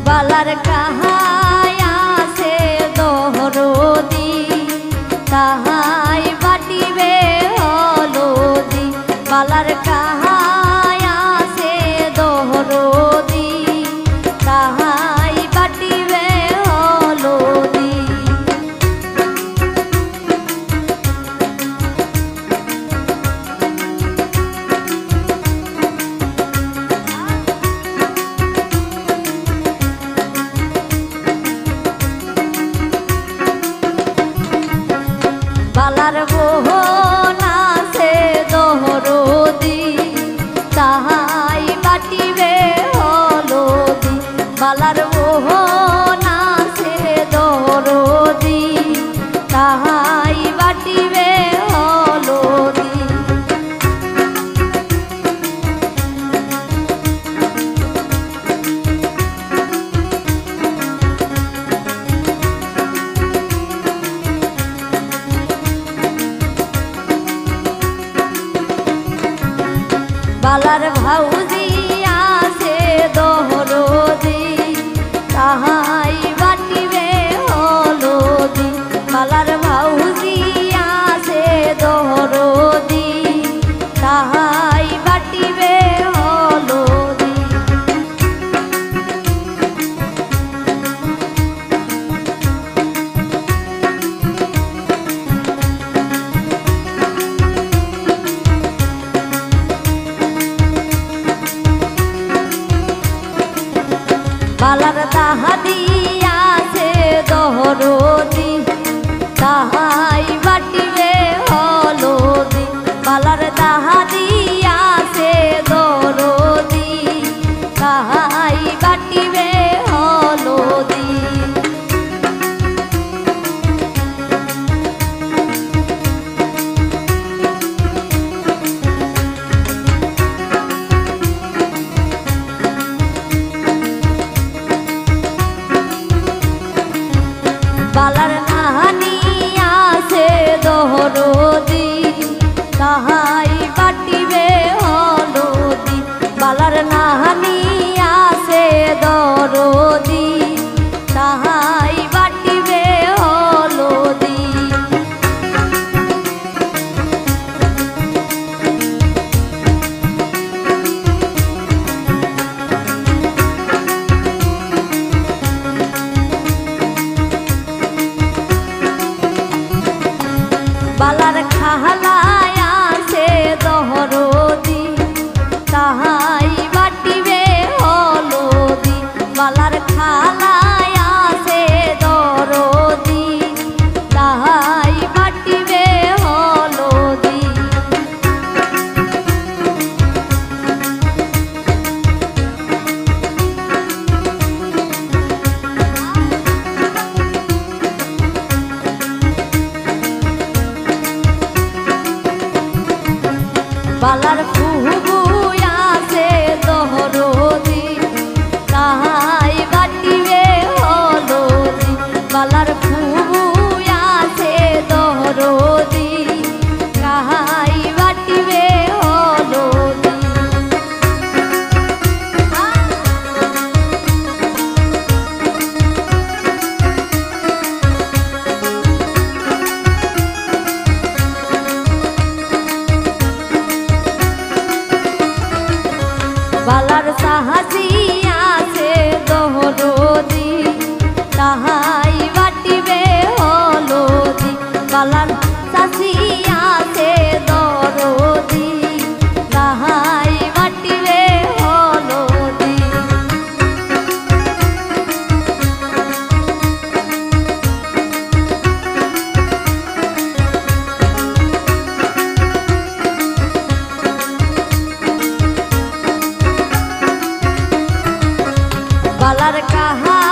বালার কাহায় আছে দহরদি তাহাই বাটিবে হলদি বালার কাহায় আছে দহরদি তাহাই বাটিবে হলদি বালার মোহন আছে দহরদি তাহাই বাটিবে হলদি বালার মোহন আছে দহরদি তাহাই বাটিবে হলদি বালার ভাউজি আছে দহরদি তাহাই বাটিবে হলদি বালার ভাউজি আছে দহরদি তাহাই বাটিবে হলদি বালার তাহাদি আছে দহরদি তাহাই বাটিবে হলদি বালার তাহাদি আছে দহরদি তাহাই বাটিবে হলদি বালার নাহানি আছে দহরদি তাহাই বাটিবে হলদি বালার নাহানি আছে দহরদি তাহাই বাটিবে হলদি বালার খাহলায় আছে দহরদি তাহাই বাটিবে হলদি বালার খালায় আছে দহরদি তাহাই বাটিবে হলদি বালার ফুহু আছে দহরদি তাহাই বাটিবে হলদি বালার ফুহু আছে দহরদি তাহাই বাটিবে হলদি বালার সাহাসি আছে দহরদি তাহাই বাটিবে হলদি বালার সাসি আছে দহরদি তাহাই বাটিবে হলদি বালার কাহা